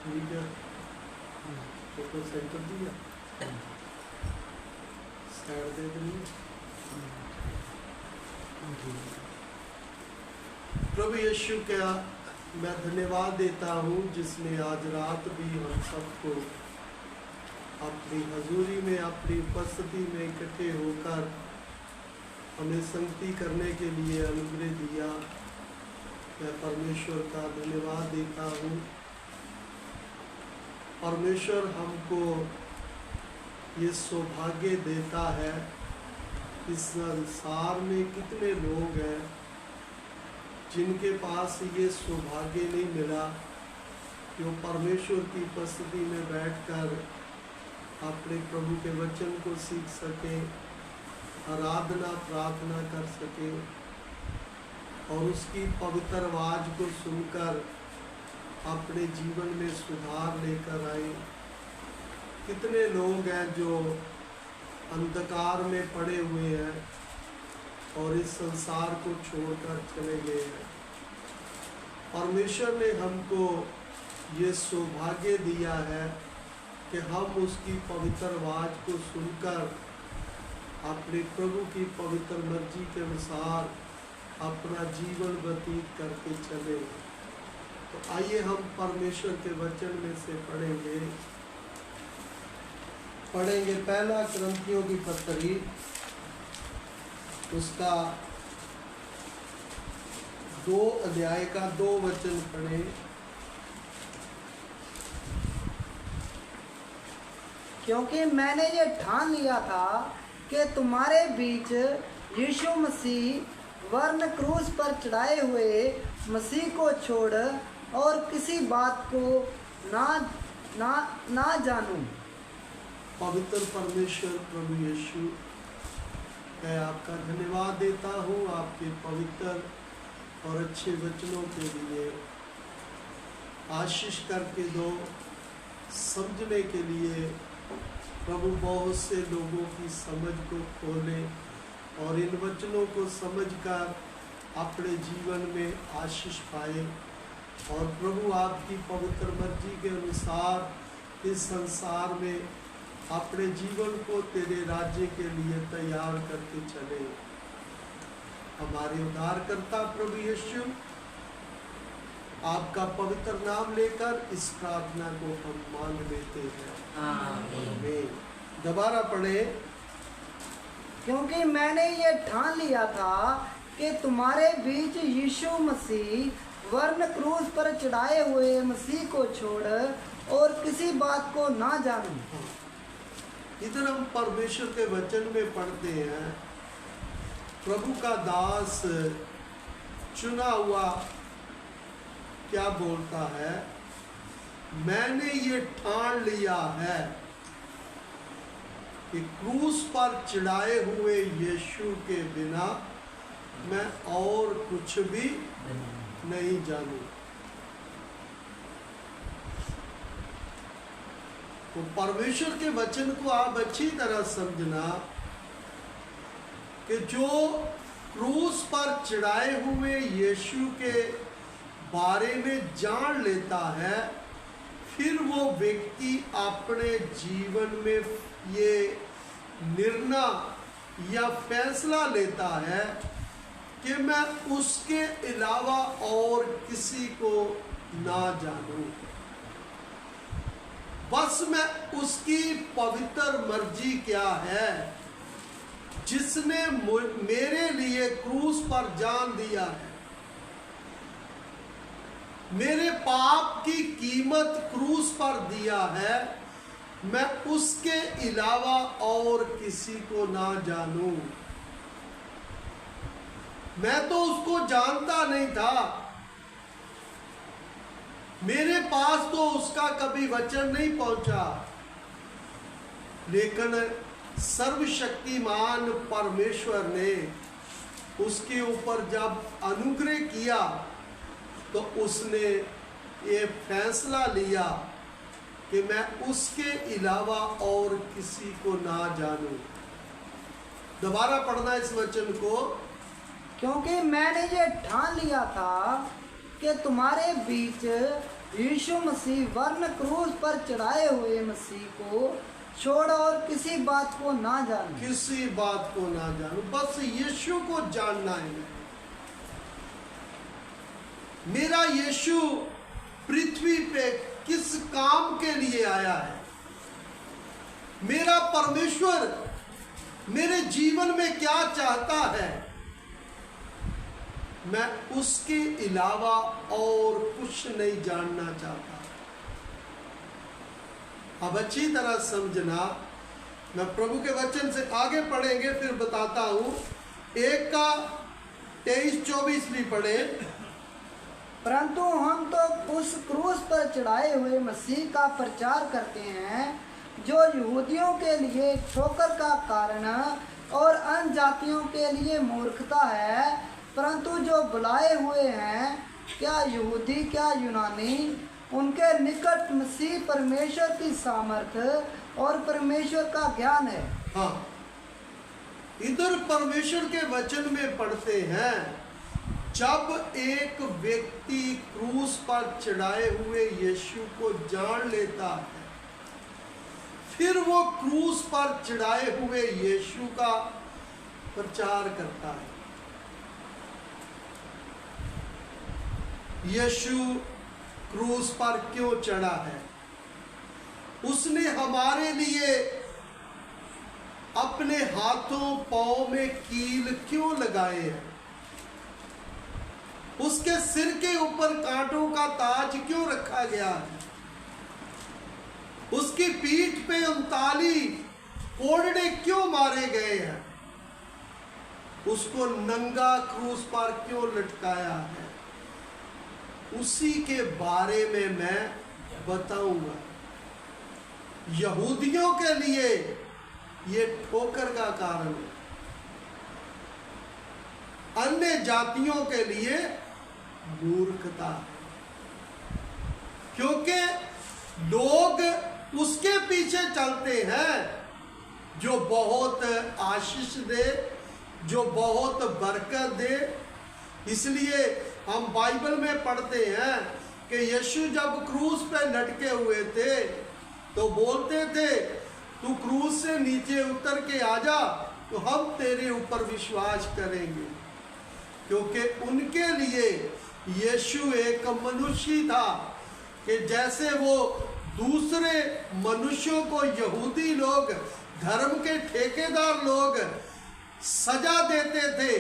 ठीक है, photo send कर दिया, साइड दे देंगे। प्रभु यीशु का मैं धन्यवाद देता हूँ जिसने आज रात भी हम सबको अपनी हजूरी में, अपनी उपस्थिति में इकट्ठे होकर हमें संगति करने के लिए अनुग्रह दिया। मैं परमेश्वर का धन्यवाद देता हूँ। परमेश्वर हमको ये सौभाग्य देता है। इस संसार में कितने लोग हैं जिनके पास ये सौभाग्य नहीं मिला कि वो परमेश्वर की उपस्थिति में बैठकर अपने प्रभु के वचन को सीख सके, आराधना प्रार्थना कर सके और उसकी पवित्र आवाज को सुनकर अपने जीवन में सुधार लेकर आए। कितने लोग हैं जो अंधकार में पड़े हुए हैं और इस संसार को छोड़कर चले गए हैं। परमेश्वर ने हमको ये सौभाग्य दिया है कि हम उसकी पवित्र आवाज को सुनकर अपने प्रभु की पवित्र मर्जी के अनुसार अपना जीवन व्यतीत करके चले। तो आइए हम परमेश्वर के वचन में से पढ़ेंगे पहला कुरिन्थियों की पत्री, उसका 2 अध्याय का 2 वचन पढ़ें। क्योंकि मैंने ये ठान लिया था कि तुम्हारे बीच यीशु मसीह वरन क्रूस पर चढ़ाए हुए मसीह को छोड़ और किसी बात को ना जानूं। पवित्र परमेश्वर प्रभु यीशु, मैं आपका धन्यवाद देता हूँ आपके पवित्र और अच्छे वचनों के लिए। आशीष करके दो समझने के लिए प्रभु, बहुत से लोगों की समझ को खोले और इन वचनों को समझकर अपने जीवन में आशीष पाए। और प्रभु आपकी पवित्र मर्जी के अनुसार इस संसार में अपने जीवन को तेरे राज्य के लिए तैयार करके चले। हमारे उद्धारकर्ता प्रभु यीशु, आपका पवित्र नाम लेकर इस प्रार्थना को हम मांग लेते हैं। आमीन। दोबारा पढ़े। क्योंकि मैंने ये ठान लिया था कि तुम्हारे बीच यीशु मसीह वरन क्रूस पर चढ़ाए हुए मसीह को छोड़ और किसी बात को ना जानूं। इधर हम परमेश्वर के वचन में पढ़ते हैं, प्रभु का दास चुना हुआ क्या बोलता है? मैंने ये ठान लिया है कि क्रूस पर चढ़ाए हुए यीशु के बिना मैं और कुछ भी नहीं जानूं। तो परमेश्वर के वचन को आप अच्छी तरह समझना कि जो क्रूस पर चढ़ाए हुए यीशु के बारे में जान लेता है, फिर वो व्यक्ति अपने जीवन में ये निर्णय या फैसला लेता है कि मैं उसके अलावा और किसी को ना जानूं, बस मैं उसकी पवित्र मर्जी क्या है जिसने मेरे लिए क्रूस पर जान दिया है, मेरे पाप की कीमत क्रूस पर दिया है, मैं उसके अलावा और किसी को ना जानूं। मैं तो उसको जानता नहीं था, मेरे पास तो उसका कभी वचन नहीं पहुंचा, लेकिन सर्वशक्तिमान परमेश्वर ने उसके ऊपर जब अनुग्रह किया तो उसने ये फैसला लिया कि मैं उसके अलावा और किसी को ना जानूं। दोबारा पढ़ना इस वचन को। क्योंकि मैंने ये ठान लिया था कि तुम्हारे बीच यीशु मसीह वर्ण क्रूस पर चढ़ाए हुए मसीह को छोड़ और किसी बात को ना जानो। किसी बात को ना जानो, बस यीशु को जानना है। मेरा यीशु पृथ्वी पे किस काम के लिए आया है, मेरा परमेश्वर मेरे जीवन में क्या चाहता है, मैं उसके अलावा और कुछ नहीं जानना चाहता। अब अच्छी तरह समझना, मैं प्रभु के वचन से आगे पढ़ेंगे फिर बताता हूं। 1 का 23-24 भी पढ़े। परंतु हम तो उस क्रूस पर चढ़ाए हुए मसीह का प्रचार करते हैं जो यहूदियों के लिए ठोकर का कारण और अन्य जातियों के लिए मूर्खता है, परंतु जो बुलाए हुए हैं, क्या यहूदी क्या यूनानी, उनके निकट मसीह परमेश्वर की सामर्थ्य और परमेश्वर का ज्ञान है। हाँ, इधर परमेश्वर के वचन में पढ़ते हैं, जब एक व्यक्ति क्रूस पर चढ़ाए हुए यीशु को जान लेता है, फिर वो क्रूस पर चढ़ाए हुए यीशु का प्रचार करता है। यीशु क्रूस पर क्यों चढ़ा है? उसने हमारे लिए अपने हाथों पांव में कील क्यों लगाए हैं? उसके सिर के ऊपर कांटों का ताज क्यों रखा गया है? उसकी पीठ पे 39 कोड़े क्यों मारे गए हैं? उसको नंगा क्रूस पर क्यों लटकाया है? उसी के बारे में मैं बताऊंगा। यहूदियों के लिए ये ठोकर का कारण है, अन्य जातियों के लिए मूर्खता है, क्योंकि लोग उसके पीछे चलते हैं जो बहुत आशीष दे, जो बहुत बरकत दे। इसलिए हम बाइबल में पढ़ते हैं कि यीशु जब क्रूस पे लटके हुए थे तो बोलते थे, तू क्रूस से नीचे उतर के आ जा तो हम तेरे ऊपर विश्वास करेंगे। क्योंकि उनके लिए यीशु एक मनुष्य था कि जैसे वो दूसरे मनुष्यों को यहूदी लोग, धर्म के ठेकेदार लोग सजा देते थे,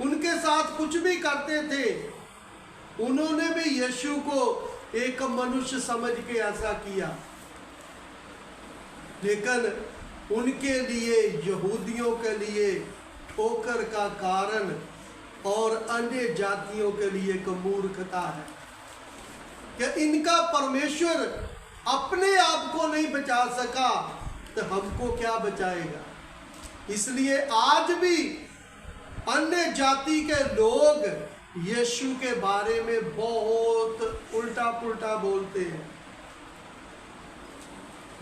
उनके साथ कुछ भी करते थे, उन्होंने भी यीशु को एक मनुष्य समझ के ऐसा किया। लेकिन उनके लिए, यहूदियों के लिए ठोकर का कारण और अन्य जातियों के लिए एक मूर्खता है कि इनका परमेश्वर अपने आप को नहीं बचा सका तो हमको क्या बचाएगा। इसलिए आज भी अन्य जाति के लोग यीशु के बारे में बहुत उल्टा पुल्टा बोलते हैं,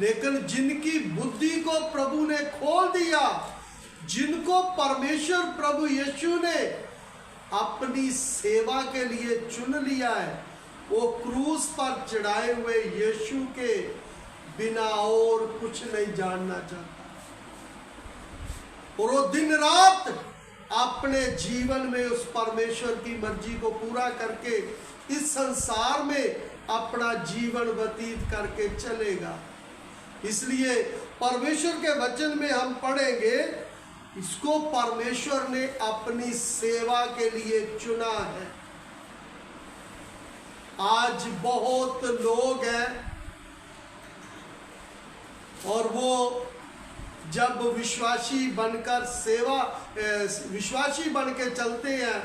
लेकिन जिनकी बुद्धि को प्रभु ने खोल दिया, जिनको परमेश्वर प्रभु यीशु ने अपनी सेवा के लिए चुन लिया है, वो क्रूस पर चढ़ाए हुए यीशु के बिना और कुछ नहीं जानना चाहता, और वो दिन रात अपने जीवन में उस परमेश्वर की मर्जी को पूरा करके इस संसार में अपना जीवन व्यतीत करके चलेगा। इसलिए परमेश्वर के वचन में हम पढ़ेंगे, इसको परमेश्वर ने अपनी सेवा के लिए चुना है। आज बहुत लोग हैं और वो जब विश्वासी बनकर विश्वासी बन के चलते हैं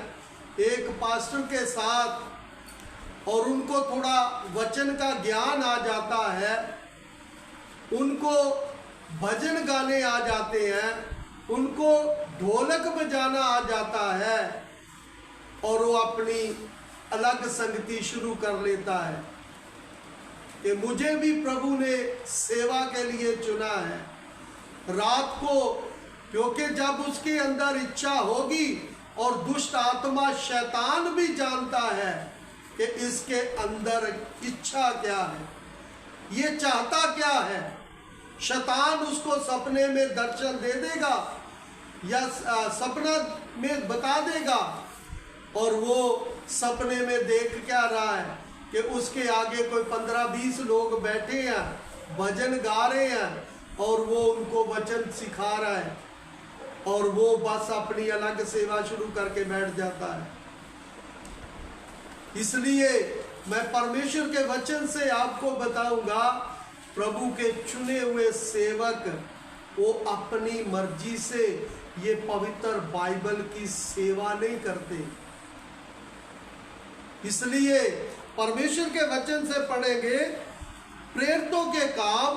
एक पास्टर के साथ, और उनको थोड़ा वचन का ज्ञान आ जाता है, उनको भजन गाने आ जाते हैं, उनको ढोलक बजाना आ जाता है, और वो अपनी अलग संगति शुरू कर लेता है कि मुझे भी प्रभु ने सेवा के लिए चुना है। रात को, क्योंकि जब उसके अंदर इच्छा होगी, और दुष्ट आत्मा शैतान भी जानता है कि इसके अंदर इच्छा क्या है, ये चाहता क्या है। शैतान उसको सपने में दर्शन दे देगा या सपना में बता देगा, और वो सपने में देख क्या रहा है कि उसके आगे कोई 15-20 लोग बैठे हैं, भजन गा रहे हैं, और वो उनको वचन सिखा रहा है, और वो बस अपनी अलग सेवा शुरू करके बैठ जाता है। इसलिए मैं परमेश्वर के वचन से आपको बताऊंगा, प्रभु के चुने हुए सेवक वो अपनी मर्जी से ये पवित्र बाइबल की सेवा नहीं करते। इसलिए परमेश्वर के वचन से पढ़ेंगे प्रेरितों के काम,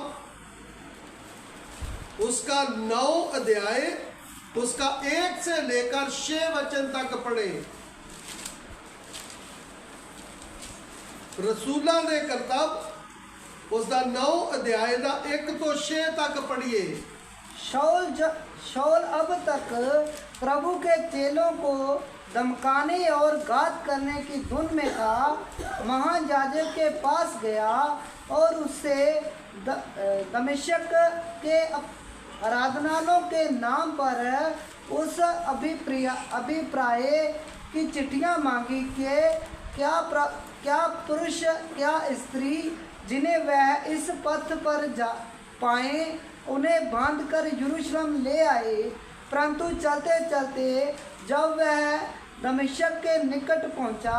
उसका 9 अध्याय, उसका 1 से लेकर 6 वचन तक पढ़े। रसूला ने करतब उसका 9 अध्याय का 1 तो 6 तक पढ़िए। शाऊल अब तक प्रभु के चेलों को धमकाने और घात करने की धुन में था। महायाजक के पास गया और उससे दमिश्क के आराधनालयों के नाम पर उस अभिप्राय की चिट्ठियां मांगी कि क्या पुरुष क्या स्त्री जिन्हें वह इस पथ पर जा पाए उन्हें बांधकर यरूशलेम ले आए। परंतु चलते चलते जब वह दमिश्क के निकट पहुंचा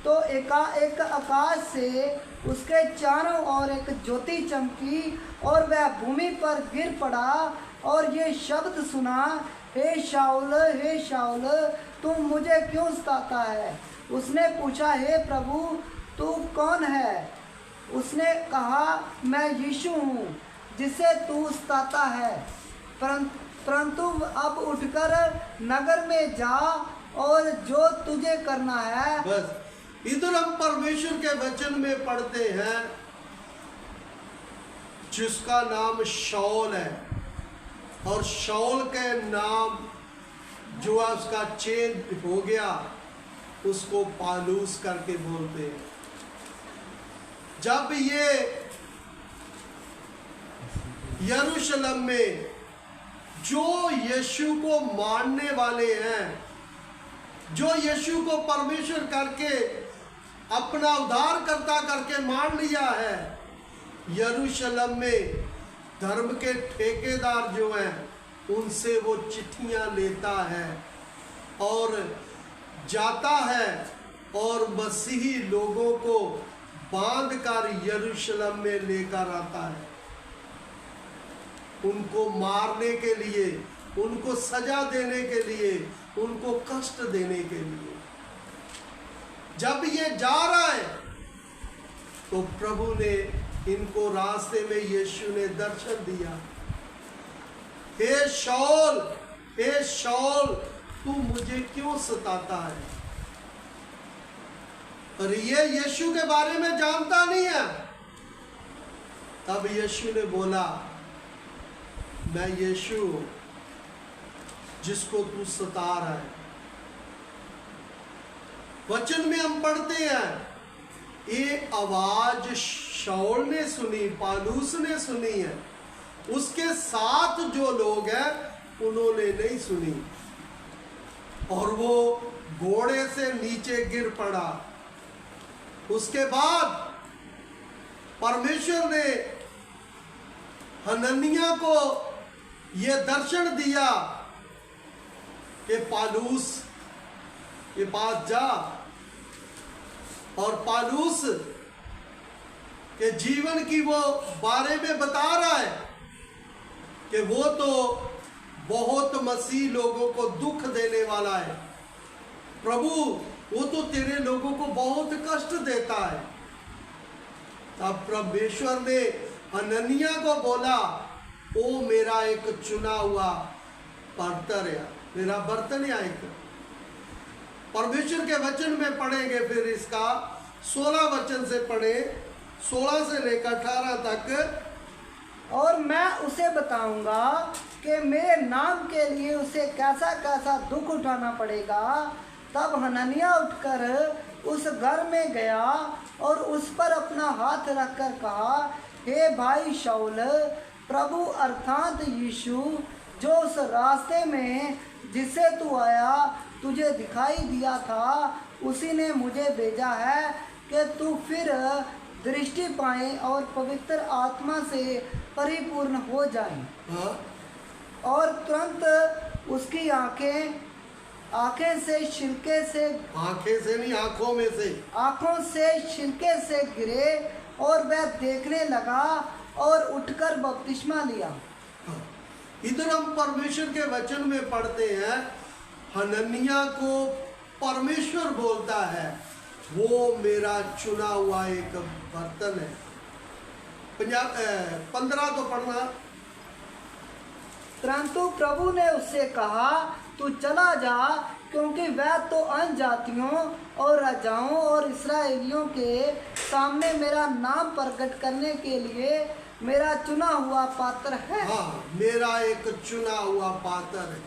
तो एकाएक आकाश से उसके चारों ओर एक ज्योति चमकी और वह भूमि पर गिर पड़ा और ये शब्द सुना, हे शाऊल तू मुझे क्यों सताता है। उसने पूछा, हे प्रभु तू कौन है। उसने कहा, मैं यीशु हूँ जिसे तू सताता है। परंतु अब उठकर नगर में जा और जो तुझे करना है। बस इधर हम परमेश्वर के वचन में पढ़ते हैं जिसका नाम शाऊल है, और शाऊल के नाम जो है उसका चेंज हो गया, उसको पालूस करके बोलते हैं। जब ये यरूशलेम में जो यीशु को मानने वाले हैं, जो यीशु को परमेश्वर करके अपना उद्धारकर्ता करके मान लिया है, यरूशलेम में धर्म के ठेकेदार जो हैं उनसे वो चिट्ठियां लेता है और जाता है और मसीही लोगों को बांधकर यरूशलेम में लेकर आता है, उनको मारने के लिए, उनको सजा देने के लिए, उनको कष्ट देने के लिए। जब ये जा रहा है तो प्रभु ने इनको रास्ते में यीशु ने दर्शन दिया, हे शाऊल तू मुझे क्यों सताता है। और ये यीशु के बारे में जानता नहीं है। तब यीशु ने बोला, मैं यीशु हूं जिसको तू सता रहा है। वचन में हम पढ़ते हैं, ये आवाज शाऊल ने सुनी, पालूस ने सुनी है, उसके साथ जो लोग हैं उन्होंने नहीं सुनी, और वो घोड़े से नीचे गिर पड़ा। उसके बाद परमेश्वर ने हनन्याह को यह दर्शन दिया कि पालूस के पास जा, और पालूस के जीवन की वो बारे में बता रहा है कि वो तो बहुत मसीह लोगों को दुख देने वाला है। प्रभु वो तो तेरे लोगों को बहुत कष्ट देता है। तब परमेश्वर ने हनन्याह को बोला, ओ मेरा एक चुना हुआ बर्तन है, मेरा बर्तन या एक। परमेश्वर के वचन में पढ़ेंगे, फिर इसका 16 वचन से पढ़े, 16 से लेकर 18 तक। और मैं उसे बताऊंगा कि मेरे नाम के लिए उसे कैसा कैसा दुख उठाना पड़ेगा। तब हनन्याह उठकर उस घर में गया और उस पर अपना हाथ रखकर कहा, हे भाई शाऊल, प्रभु अर्थात यीशु जो उस रास्ते में जिससे तू आया तुझे दिखाई दिया था, उसी ने मुझे भेजा है कि तू फिर दृष्टि पाए और पवित्र आत्मा से परिपूर्ण हो जाए। हाँ? और तुरंत उसकी आंखें से छिलके से, आंखें से नहीं, आंखों में से, आंखों से छिलके से गिरे और वह देखने लगा और उठकर बपतिस्मा लिया। हाँ। इधर हम परमेश्वर के वचन में पढ़ते हैं, हनन्याह को परमेश्वर बोलता है, वो मेरा चुना हुआ एक बर्तन है। 15 तो पढ़ना। परंतु प्रभु ने उससे कहा, तू चला जा, क्योंकि वह तो अन्य जातियों और राजाओं और इस्राएलियों के सामने मेरा नाम प्रकट करने के लिए मेरा चुना हुआ पात्र है। हाँ, मेरा एक चुना हुआ पात्र है,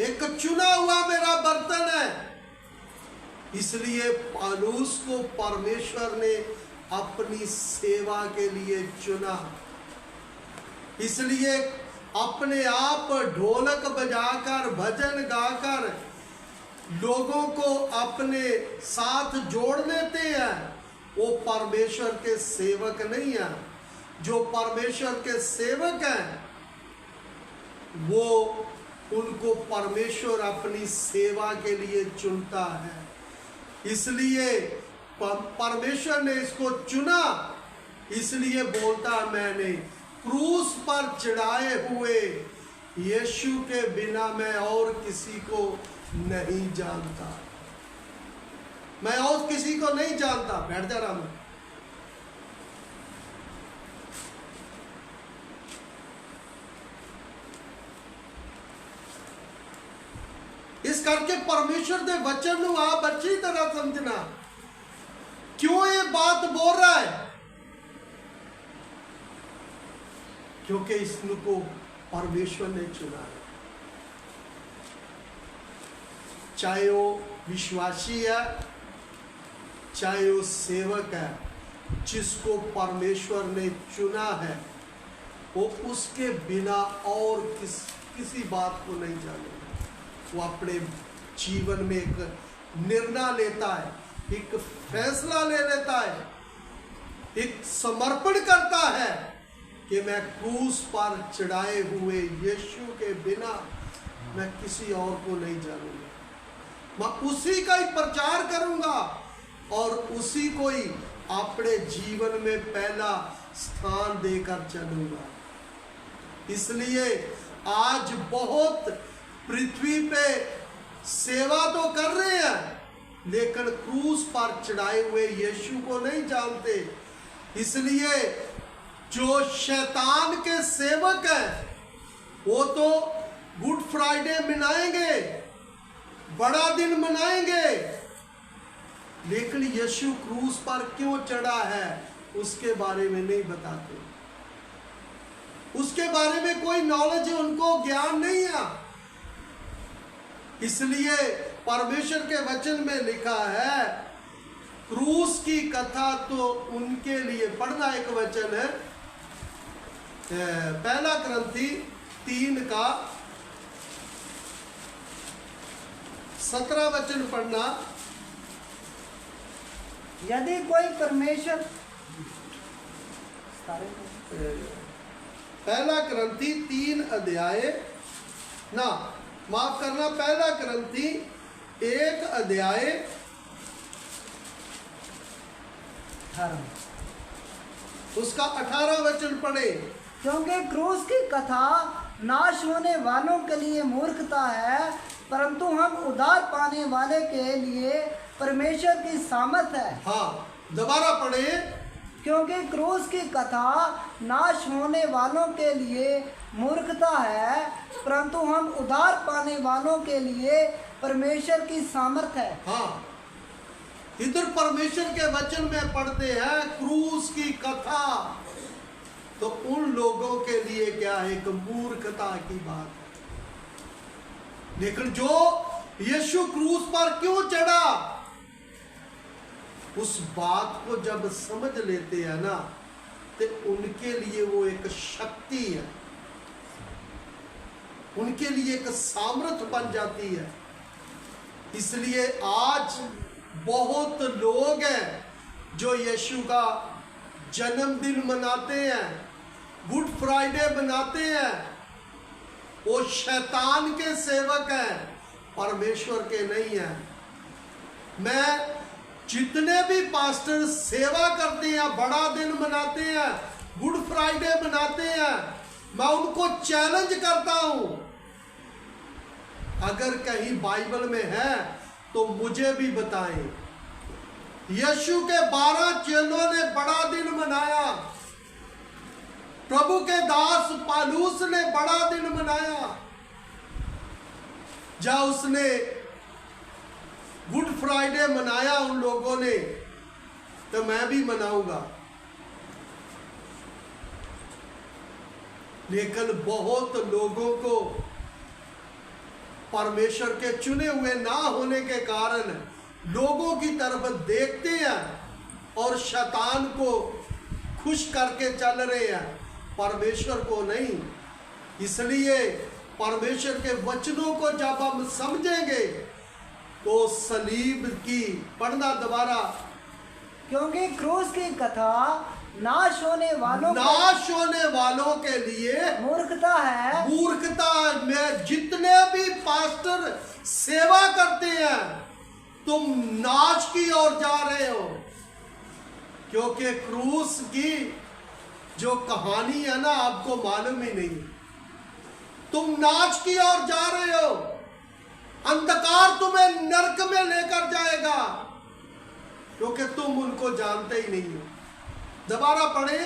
एक चुना हुआ मेरा बर्तन है। इसलिए पौलुस को परमेश्वर ने अपनी सेवा के लिए चुना। इसलिए अपने आप ढोलक बजाकर, भजन गाकर लोगों को अपने साथ जोड़ लेते हैं, वो परमेश्वर के सेवक नहीं है। जो परमेश्वर के सेवक हैं, वो उनको परमेश्वर अपनी सेवा के लिए चुनता है। इसलिए परमेश्वर ने इसको चुना, इसलिए बोलता, मैंने क्रूस पर चढ़ाए हुए यीशु के बिना मैं और किसी को नहीं जानता। मैं और किसी को नहीं जानता। बैठ जा रहा हूं। इस करके परमेश्वर के वचन को आप अच्छी तरह समझना। क्यों ये बात बोल रहा है? क्योंकि इसको परमेश्वर ने चुना है। चाहे वो विश्वासी है, चाहे वो सेवक है, जिसको परमेश्वर ने चुना है, वो उसके बिना और किसी बात को नहीं जानेगा। वो अपने जीवन में एक निर्णय लेता है, एक फैसला ले लेता है, एक समर्पण करता है कि मैं क्रूस पर चढ़ाए हुए यीशु के बिना मैं किसी और को नहीं जानूंगा। मैं उसी का ही प्रचार करूंगा और उसी को ही अपने जीवन में पहला स्थान देकर चलूंगा। इसलिए आज बहुत पृथ्वी पे सेवा तो कर रहे हैं, लेकिन क्रूस पर चढ़ाए हुए यीशु को नहीं जानते। इसलिए जो शैतान के सेवक हैं, वो तो गुड फ्राइडे मनाएंगे, बड़ा दिन मनाएंगे, लेकिन यीशु क्रूस पर क्यों चढ़ा है उसके बारे में नहीं बताते। उसके बारे में कोई नॉलेज, उनको ज्ञान नहीं है। इसलिए परमेश्वर के वचन में लिखा है, क्रूस की कथा तो उनके लिए, पढ़ना एक वचन है, पहला क्रंथी 3 का 17 वचन पढ़ना। यदि कोई परमेश्वर, पहला क्रंथी 3 अध्याय, ना माफ करना, पहला क्रंथी 1 अध्याय 18 उसका 18 वचन पढ़े। क्योंकि क्रूस की कथा नाश होने वालों के लिए मूर्खता है, परंतु हम उद्धार पाने वाले के लिए परमेश्वर की सामर्थ है। हाँ, दोबारा पढ़े। क्योंकि क्रूस की कथा नाश होने वालों के लिए मूर्खता है, परंतु हम उद्धार पाने वालों के लिए परमेश्वर की सामर्थ है। हाँ, इधर परमेश्वर के वचन में पढ़ते हैं क्रूस की कथा, तो उन लोगों के लिए क्या है, एक मूर्खता की बात है। लेकिन जो यीशु क्रूस पर क्यों चढ़ा, उस बात को जब समझ लेते हैं ना, तो उनके लिए वो एक शक्ति है, उनके लिए एक सामर्थ बन जाती है। इसलिए आज बहुत लोग हैं जो यीशु का जन्मदिन मनाते हैं, गुड फ्राइडे मनाते हैं, वो शैतान के सेवक हैं, परमेश्वर के नहीं हैं। मैं जितने भी पास्टर सेवा करते हैं, बड़ा दिन मनाते हैं, गुड फ्राइडे मनाते हैं, मैं उनको चैलेंज करता हूं, अगर कहीं बाइबल में है तो मुझे भी बताएं। यीशु के 12 चेलों ने बड़ा दिन मनाया, प्रभु के दास पालूस ने बड़ा दिन मनाया, जहां उसने गुड फ्राइडे मनाया उन लोगों ने, तो मैं भी मनाऊंगा। लेकिन बहुत लोगों को परमेश्वर के चुने हुए ना होने के कारण लोगों की तरफ देखते हैं और शैतान को खुश करके चल रहे हैं, परमेश्वर को नहीं। इसलिए परमेश्वर के वचनों को जब हम समझेंगे तो सलीब की पढ़ना दोबारा, क्योंकि क्रूस की कथा नाश होने वालों के लिए मूर्खता है। मूर्खता में जितने भी पास्टर सेवा करते हैं, तुम नाश की ओर जा रहे हो, क्योंकि क्रूस की जो कहानी है ना, आपको मालूम ही नहीं। तुम नाश की ओर जा रहे हो, अंधकार तुम्हें नरक में लेकर जाएगा, क्योंकि तुम उनको जानते ही नहीं हो। दोबारा पढ़े,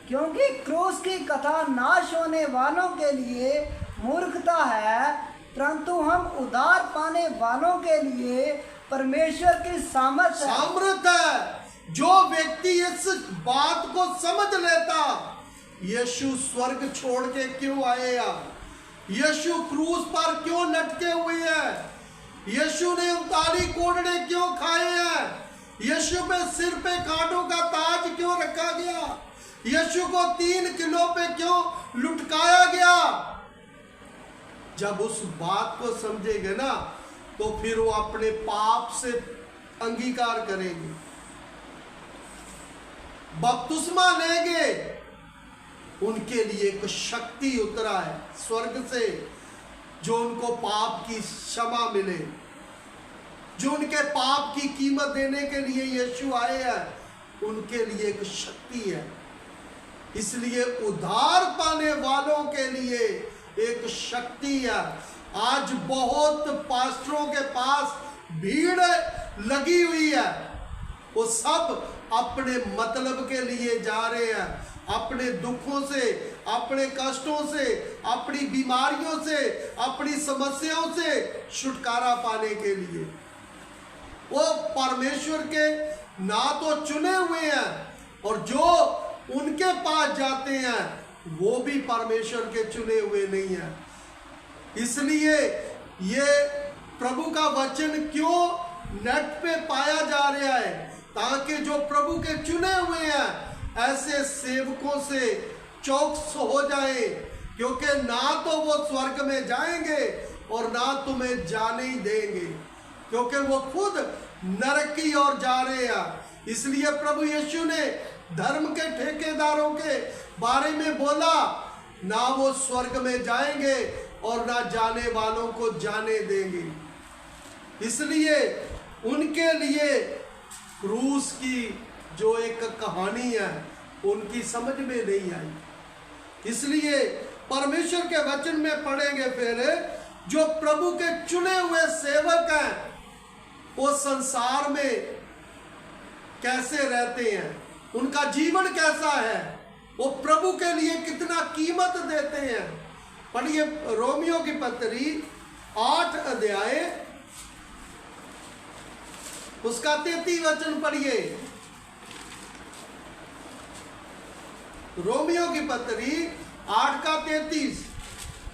क्योंकि क्रूस की कथा नाश होने वालों के लिए मूर्खता है, परंतु हम उद्धार पाने वालों के लिए परमेश्वर की सामर्थ है। जो व्यक्ति इस बात को समझ लेता, यीशु स्वर्ग छोड़ के क्यों आए, यीशु क्रूस पर क्यों लटके हुए हैं, यीशु ने 39 कोड़े क्यों खाए हैं, यीशु पे सिर पे कांटों का ताज क्यों रखा गया, यीशु को 3 किलो पे क्यों लुटकाया गया, जब उस बात को समझेंगे ना, तो फिर वो अपने पाप से अंगीकार करेंगे, बपतिस्मा लेंगे। उनके लिए एक शक्ति उतरा है स्वर्ग से, जो उनको पाप की क्षमा मिले, जो उनके पाप की कीमत देने के लिए यीशु आए हैं, उनके लिए एक शक्ति है। इसलिए उद्धार पाने वालों के लिए एक शक्ति है। आज बहुत पास्टरों के पास भीड़ लगी हुई है, वो सब अपने मतलब के लिए जा रहे हैं, अपने दुखों से, अपने कष्टों से, अपनी बीमारियों से, अपनी समस्याओं से छुटकारा पाने के लिए। वो परमेश्वर के ना तो चुने हुए हैं, और जो उनके पास जाते हैं वो भी परमेश्वर के चुने हुए नहीं हैं। इसलिए ये प्रभु का वचन क्यों नेट पे पाया जा रहा है, ताकि जो प्रभु के चुने हुए हैं ऐसे सेवकों से चौकस हो जाए, क्योंकि ना तो वो स्वर्ग में जाएंगे और ना तुम्हें जाने ही देंगे, क्योंकि वो खुद नरक की ओर जा रहे हैं। इसलिए प्रभु यीशु ने धर्म के ठेकेदारों के बारे में बोला, ना वो स्वर्ग में जाएंगे और ना जाने वालों को जाने देंगे। इसलिए उनके लिए क्रूस की जो एक कहानी है उनकी समझ में नहीं आई। इसलिए परमेश्वर के वचन में पढ़ेंगे फिर, जो प्रभु के चुने हुए सेवक हैं वो संसार में कैसे रहते हैं, उनका जीवन कैसा है, वो प्रभु के लिए कितना कीमत देते हैं। पढ़िए रोमियो की पत्री 8 अध्याय उसका 33 वचन पढ़िए। रोमियो की पत्री 8 का 33।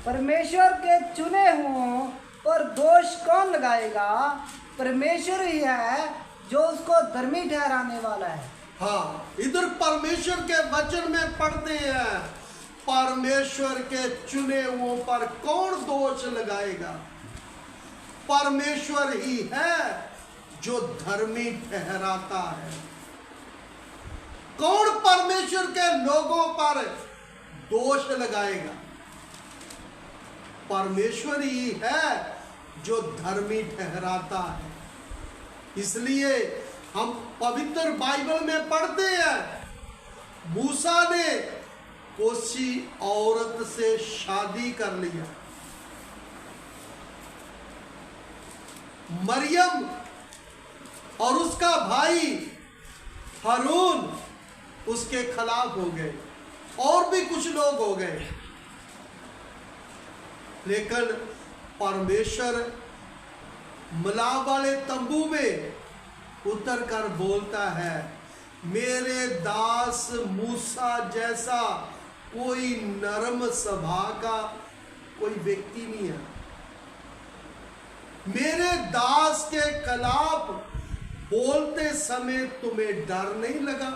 परमेश्वर के चुने हों और दोष कौन लगाएगा? परमेश्वर ही है जो उसको धर्मी ठहराने वाला है। हाँ, इधर परमेश्वर के वचन में पढ़ते हैं, परमेश्वर के चुने हुओं पर कौन दोष लगाएगा? परमेश्वर ही है जो धर्मी ठहराता है। कौन परमेश्वर के लोगों पर दोष लगाएगा? परमेश्वर ही है जो धर्मी ठहराता है। इसलिए हम पवित्र बाइबल में पढ़ते हैं, मूसा ने कोसी औरत से शादी कर लिया, मरियम और उसका भाई हारून उसके खिलाफ हो गए, और भी कुछ लोग हो गए। लेकिन परमेश्वर मिलाप वाले तंबू में उतर कर बोलता है, मेरे दास मूसा जैसा कोई नरम स्वभाव का कोई व्यक्ति नहीं है। मेरे दास के खिलाफ बोलते समय तुम्हें डर नहीं लगा?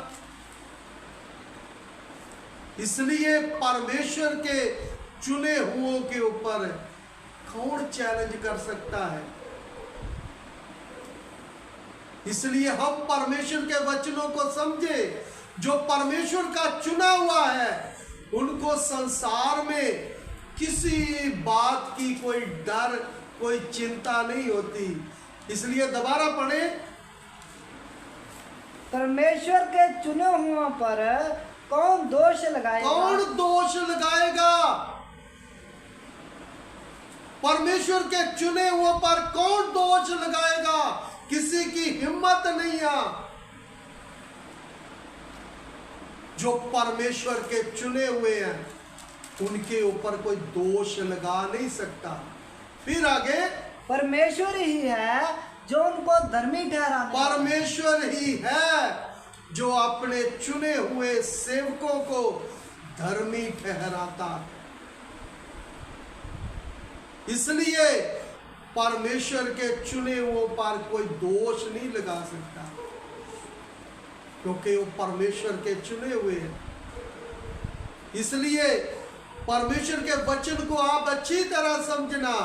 इसलिए परमेश्वर के चुने हुओं के ऊपर कौन चैलेंज कर सकता है? इसलिए हम परमेश्वर के वचनों को समझे। जो परमेश्वर का चुना हुआ है उनको संसार में किसी बात की कोई डर, कोई चिंता नहीं होती। इसलिए दोबारा पढ़े, परमेश्वर के चुने हुओं पर कौन दोष लगाएगा? कौन दोष लगाएगा? परमेश्वर के चुने हुओं पर कौन दोष लगाएगा? किसी की हिम्मत नहीं है। जो परमेश्वर के चुने हुए हैं उनके ऊपर कोई दोष लगा नहीं सकता। फिर आगे, परमेश्वर ही है जो उनको धर्मी ठहराने वाला है। परमेश्वर ही है जो अपने चुने हुए सेवकों को धर्मी ठहराता है। इसलिए परमेश्वर के चुने हुओं पर कोई दोष नहीं लगा सकता, क्योंकि वो परमेश्वर के चुने हुए हैं। इसलिए परमेश्वर के वचन को आप अच्छी तरह समझना।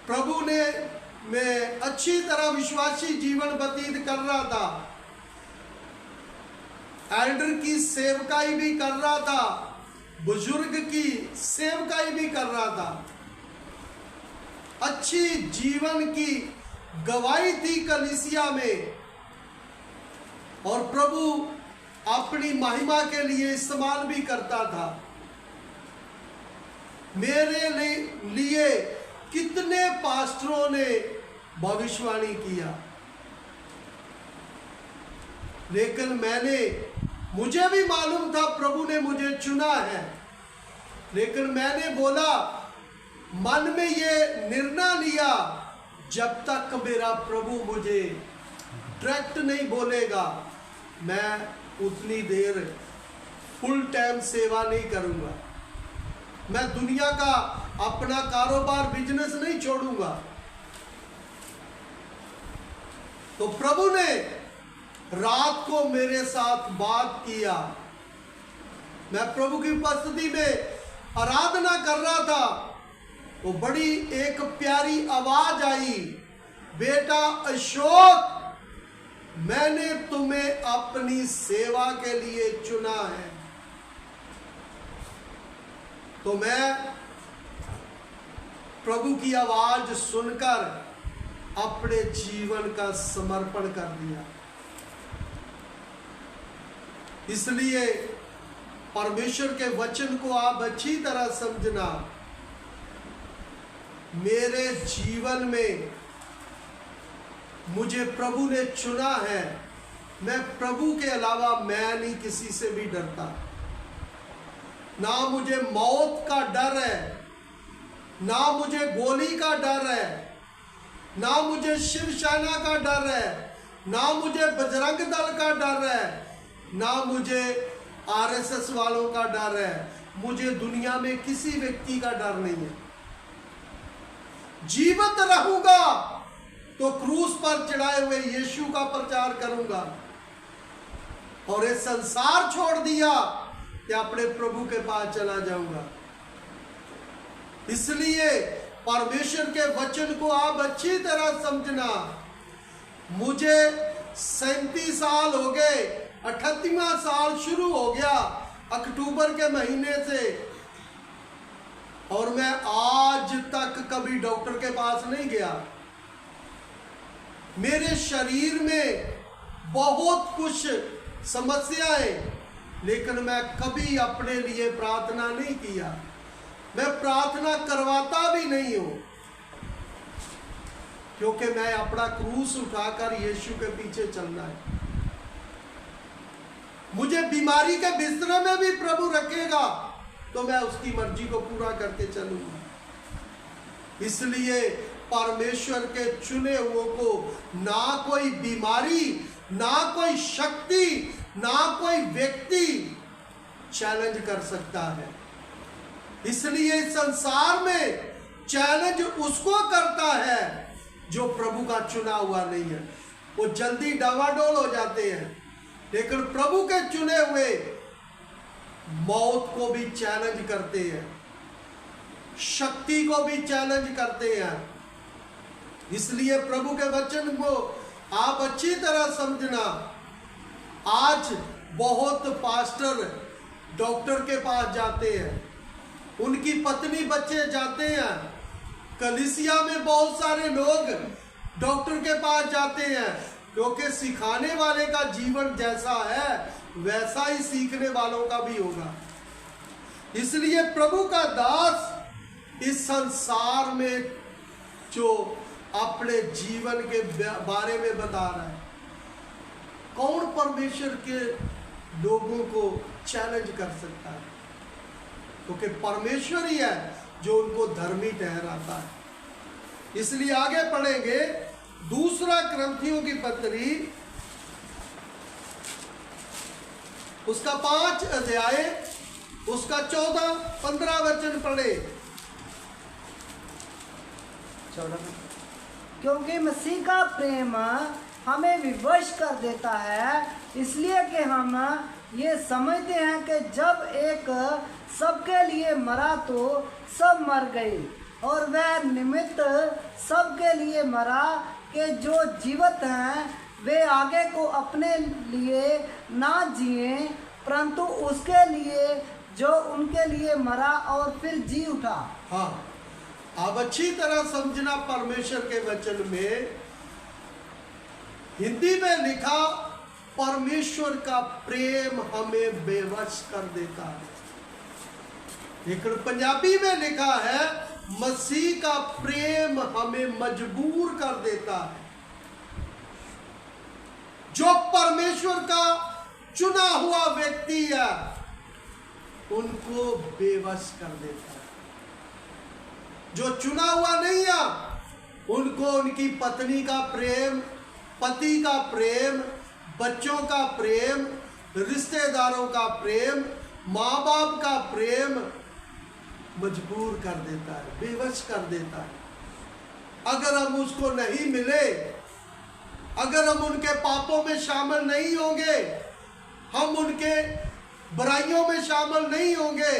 प्रभु ने मैं अच्छी तरह विश्वासी जीवन व्यतीत कर रहा था, एल्डर की सेवकाई भी कर रहा था, बुजुर्ग की सेवकाई भी कर रहा था, अच्छी जीवन की गवाही थी कलीसिया में, और प्रभु अपनी महिमा के लिए इस्तेमाल भी करता था। मेरे लिए कितने पास्टरों ने भविष्यवाणी किया, लेकिन मुझे भी मालूम था प्रभु ने मुझे चुना है, लेकिन मैंने बोला, मन में ये निर्णय लिया, जब तक मेरा प्रभु मुझे डायरेक्ट नहीं बोलेगा मैं उतनी देर फुल टाइम सेवा नहीं करूंगा। मैं दुनिया का अपना कारोबार, बिजनेस नहीं छोड़ूंगा। तो प्रभु ने रात को मेरे साथ बात किया। मैं प्रभु की उपस्थिति में आराधना कर रहा था, तो बड़ी एक प्यारी आवाज आई, बेटा अशोक, मैंने तुम्हें अपनी सेवा के लिए चुना है। तो मैं प्रभु की आवाज सुनकर अपने जीवन का समर्पण कर दिया। इसलिए परमेश्वर के वचन को आप अच्छी तरह समझना। मेरे जीवन में मुझे प्रभु ने चुना है, मैं प्रभु के अलावा मैं नहीं किसी से भी डरता। ना मुझे मौत का डर है, ना मुझे गोली का डर है, ना मुझे शिवसेना का डर है, ना मुझे बजरंग दल का डर है, ना मुझे आरएसएस वालों का डर है, मुझे दुनिया में किसी व्यक्ति का डर नहीं है। जीवित रहूंगा तो क्रूस पर चढ़ाए हुए यीशु का प्रचार करूंगा, और ये संसार छोड़ दिया कि अपने प्रभु के पास चला जाऊंगा। इसलिए परमेश्वर के वचन को आप अच्छी तरह समझना। मुझे 37 साल हो गए, 38वां साल शुरू हो गया अक्टूबर के महीने से, और मैं आज तक कभी डॉक्टर के पास नहीं गया। मेरे शरीर में बहुत कुछ समस्याएं, लेकिन मैं कभी अपने लिए प्रार्थना नहीं किया। मैं प्रार्थना करवाता भी नहीं हूं, क्योंकि मैं अपना क्रूस उठाकर यीशु के पीछे चलना है। मुझे बीमारी के बिस्तर में भी प्रभु रखेगा तो मैं उसकी मर्जी को पूरा करके चलूंगा। इसलिए परमेश्वर के चुने हुओं को ना कोई बीमारी, ना कोई शक्ति, ना कोई व्यक्ति चैलेंज कर सकता है। इसलिए संसार में चैलेंज उसको करता है जो प्रभु का चुना हुआ नहीं है। वो जल्दी डावाडोल हो जाते हैं, लेकिन प्रभु के चुने हुए मौत को भी चैलेंज करते हैं, शक्ति को भी चैलेंज करते हैं। इसलिए प्रभु के वचन को आप अच्छी तरह समझना। आज बहुत पास्टर डॉक्टर के पास जाते हैं, उनकी पत्नी बच्चे जाते हैं। कलीसिया में बहुत सारे लोग डॉक्टर के पास जाते हैं, क्योंकि सिखाने वाले का जीवन जैसा है वैसा ही सीखने वालों का भी होगा। इसलिए प्रभु का दास इस संसार में जो अपने जीवन के बारे में बता रहा है, कौन परमेश्वर के लोगों को चैलेंज कर सकता है? क्योंकि परमेश्वर ही है जो उनको धर्मी ठहराता है। इसलिए आगे पढ़ेंगे दूसरा क्रंथियों की पत्री, उसका 5 अध्याय, उसका 14-15 वचन पढ़े। 14। क्योंकि मसीह का प्रेम हमें विवश कर देता है, इसलिए कि हम ये समझते हैं कि जब एक सबके लिए मरा तो सब मर गए, और वह निमित्त सबके लिए मरा कि जो जीवित हैं वे आगे को अपने लिए ना जिए, परंतु उसके लिए जो उनके लिए मरा और फिर जी उठा। हाँ, अब अच्छी तरह समझना। परमेश्वर के वचन में हिंदी में लिखा परमेश्वर का प्रेम हमें बेवश कर देता है, लेकिन पंजाबी में लिखा है मसीह का प्रेम हमें मजबूर कर देता है। जो परमेश्वर का चुना हुआ व्यक्ति है उनको बेवश कर देता है। जो चुना हुआ नहीं है उनको उनकी पत्नी का प्रेम, पति का प्रेम, बच्चों का प्रेम, रिश्तेदारों का प्रेम, माँ बाप का प्रेम मजबूर कर देता है, बेवश कर देता है। अगर हम उसको नहीं मिले, अगर हम उनके पापों में शामिल नहीं होंगे, हम उनके बुराइयों में शामिल नहीं होंगे,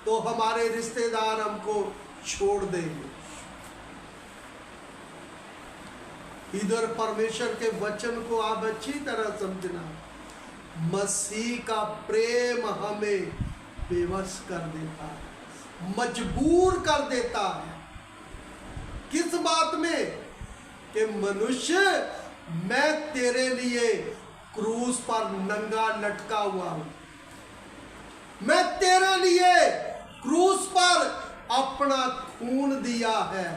तो हमारे रिश्तेदार हमको छोड़ देंगे। इधर परमेश्वर के वचन को आप अच्छी तरह समझना। मसीह का प्रेम हमें बेवश कर देता है, मजबूर कर देता है। किस बात में? कि मनुष्य, मैं तेरे लिए क्रूस पर नंगा लटका हुआ हूं, मैं तेरे लिए क्रूस पर अपना खून दिया है,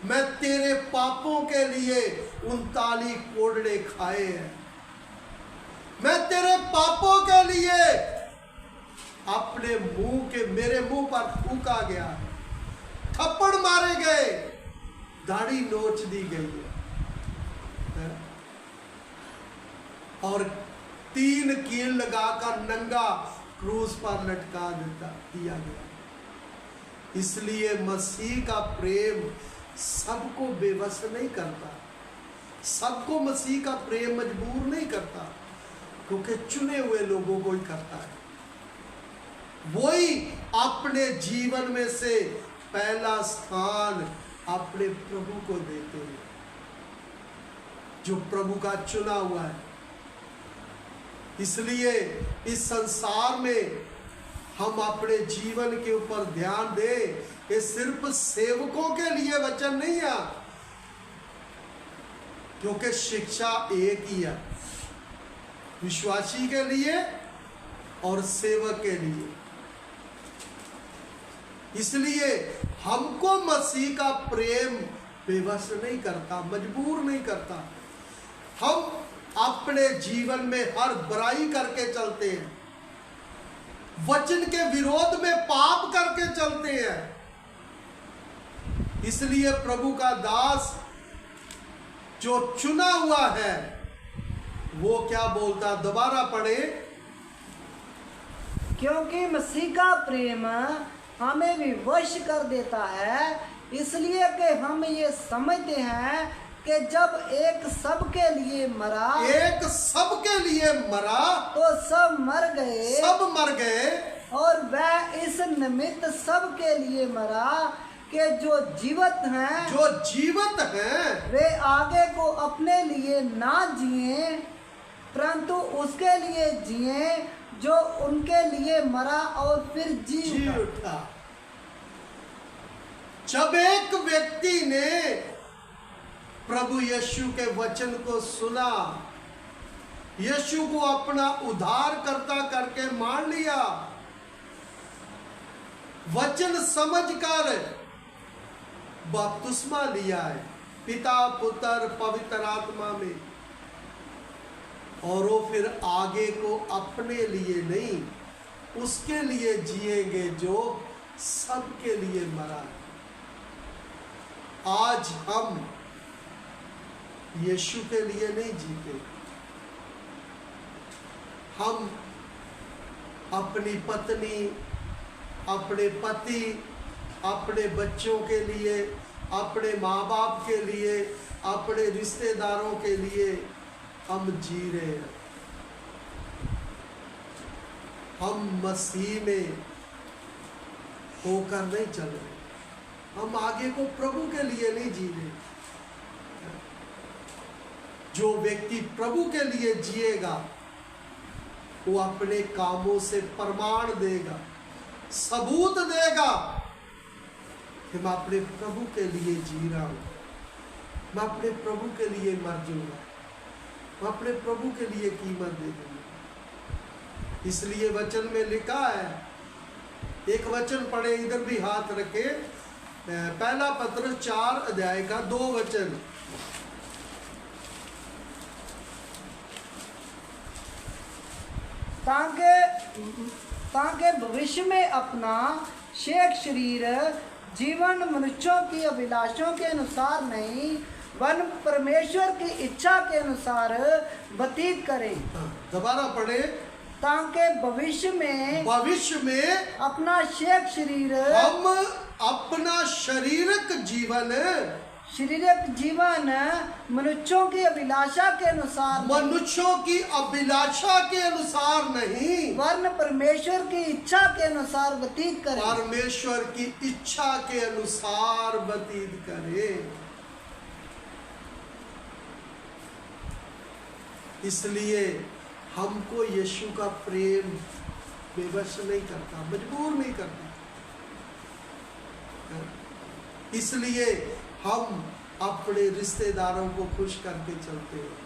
मैं तेरे पापों के लिए 39 कोड़े खाए हैं, मैं तेरे पापों के लिए अपने मुंह के, मेरे मुंह पर थूका गया, थप्पड़ मारे गए, दाढ़ी नोच दी गई है, और 3 कील लगाकर नंगा क्रूस पर लटका दिया गया। इसलिए मसीह का प्रेम सबको बेबस नहीं करता, सबको मसीह का प्रेम मजबूर नहीं करता, क्योंकि चुने हुए लोगों को ही करता है। वही अपने जीवन में से पहला स्थान अपने प्रभु को देते हैं, जो प्रभु का चुना हुआ है। इसलिए इस संसार में हम अपने जीवन के ऊपर ध्यान दें। ये सिर्फ सेवकों के लिए वचन नहीं है, क्योंकि शिक्षा एक ही है, विश्वासी के लिए और सेवक के लिए। इसलिए हमको मसीह का प्रेम बेबस नहीं करता, मजबूर नहीं करता। हम अपने जीवन में हर बुराई करके चलते हैं, वचन के विरोध में पाप करके चलते हैं। इसलिए प्रभु का दास जो चुना हुआ है वो क्या बोलता, दोबारा पढ़े। क्योंकि मसीह का प्रेम हमें विवश कर देता है, इसलिए कि हम ये समझते हैं कि जब एक सबके लिए मरा, एक सबके लिए मरा तो सब मर गए, सब मर गए। और वह इस निमित्त सबके लिए मरा कि जो जीवित हैं, जो जीवित हैं, वे आगे को अपने लिए ना जिए, परंतु उसके लिए जिए जो उनके लिए मरा और फिर जी उठा। जब एक व्यक्ति ने प्रभु यीशु के वचन को सुना, यीशु को अपना उद्धारकर्ता करके मान लिया, वचन समझकर बपतिस्मा लिया है पिता पुत्र पवित्र आत्मा में, और वो फिर आगे को अपने लिए नहीं, उसके लिए जिएंगे जो सबके लिए मरा है। आज हम यीशु के लिए नहीं जीते, हम अपनी पत्नी, अपने पति, अपने बच्चों के लिए, अपने माँ बाप के लिए, अपने रिश्तेदारों के लिए हम जी रहे हैं। हम मसीह में होकर नहीं चल रहे, हम आगे को प्रभु के लिए नहीं जी रहे। जो व्यक्ति प्रभु के लिए जिएगा वो अपने कामों से प्रमाण देगा, सबूत देगा कि मैं अपने प्रभु के लिए जी रहा हूं, मैं अपने प्रभु के लिए मर जाऊंगा, मैं अपने प्रभु के लिए कीमत दे दूंगा। इसलिए वचन में लिखा है, एक वचन पढ़े, इधर भी हाथ रखे, पहला पत्र 4 अध्याय का 2 वचन। ताकि भविष्य में अपना शेष शरीर जीवन मनुष्यों की अभिलाषों के अनुसार नहीं, वन परमेश्वर की इच्छा के अनुसार व्यतीत करें। दोबारा पढ़े। ताकि भविष्य में अपना शेष शरीर, हम अपना शारीरिक जीवन मनुष्यों की अभिलाषा के अनुसार, मनुष्यों की अभिलाषा के अनुसार नहीं, वरन परमेश्वर की इच्छा के अनुसार व्यतीत करें। परमेश्वर की इच्छा के अनुसार व्यतीत करें। इसलिए हमको यीशु का प्रेम बेबस नहीं करता, मजबूर नहीं करता। इसलिए हम अपने रिश्तेदारों को खुश करके चलते हैं,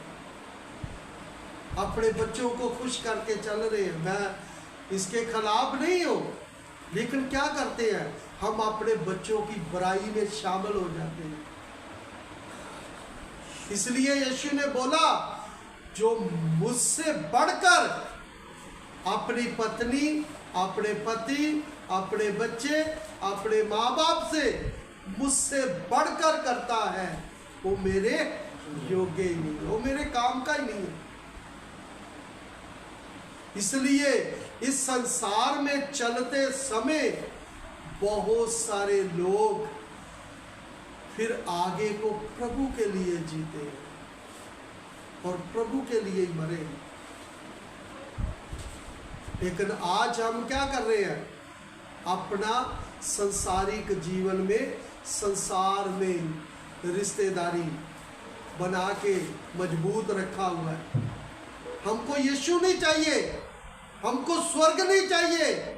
अपने बच्चों को खुश करके चल रहे हैं। मैं इसके खिलाफ नहीं हूं, लेकिन क्या करते हैं, हम अपने बच्चों की बुराई में शामिल हो जाते हैं। इसलिए यीशु ने बोला, जो मुझसे बढ़कर अपनी पत्नी, अपने पति, अपने बच्चे, अपने माँ बाप से मुझसे बढ़कर करता है, वो मेरे योग्य ही नहीं, वो मेरे काम का ही नहीं है। इसलिए इस संसार में चलते समय बहुत सारे लोग फिर आगे को प्रभु के लिए जीते हैं और प्रभु के लिए ही मरे। लेकिन आज हम क्या कर रहे हैं? अपना संसारिक जीवन में, संसार में रिश्तेदारी बना के मजबूत रखा हुआ है। हमको यीशु नहीं चाहिए, हमको स्वर्ग नहीं चाहिए,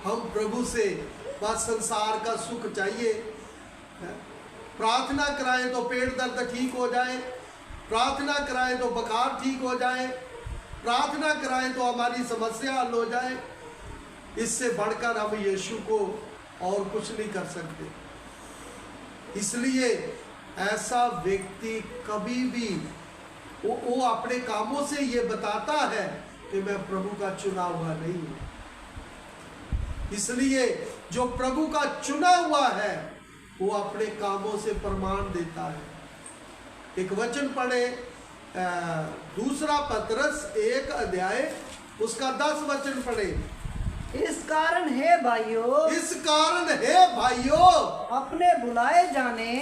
हम प्रभु से बस संसार का सुख चाहिए। प्रार्थना कराएं तो पेट दर्द ठीक हो जाए, प्रार्थना कराएं तो बुखार ठीक हो जाए, प्रार्थना कराएं तो हमारी समस्या हल हो जाए। इससे बढ़कर हम यीशु को और कुछ नहीं कर सकते। इसलिए ऐसा व्यक्ति कभी भी वो अपने कामों से ये बताता है कि मैं प्रभु का चुना हुआ नहीं हूं। इसलिए जो प्रभु का चुना हुआ है वो अपने कामों से प्रमाण देता है। एक वचन पढ़े, दूसरा पतरस 1 अध्याय उसका 10 वचन पढ़े। इस कारण है भाइयों, इस कारण है भाइयों, अपने बुलाए जाने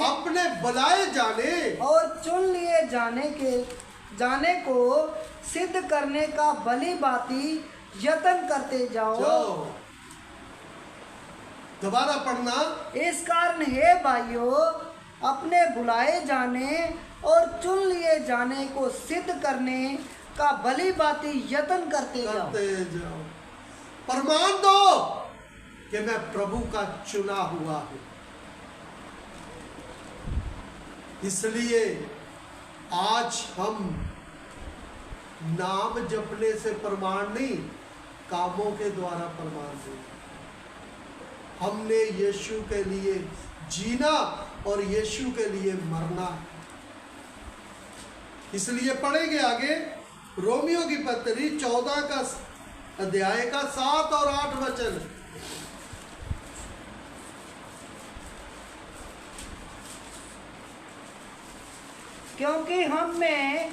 और चुन लिए जाने को सिद्ध करने का भली भांति यत्न करते जाओ। दोबारा पढ़ना। इस कारण है भाइयों, अपने बुलाए जाने और चुन लिए जाने को सिद्ध करने का भली भांति यत्न करते जाओ। प्रमाण दो कि मैं प्रभु का चुना हुआ हूं। इसलिए आज हम नाम जपने से प्रमाण नहीं, कामों के द्वारा प्रमाण दें। हमने यीशु के लिए जीना और यीशु के लिए मरना। इसलिए पढ़ेंगे आगे रोमियो की पत्री 14 का अध्याय का 7 और 8 वचन। क्योंकि हम में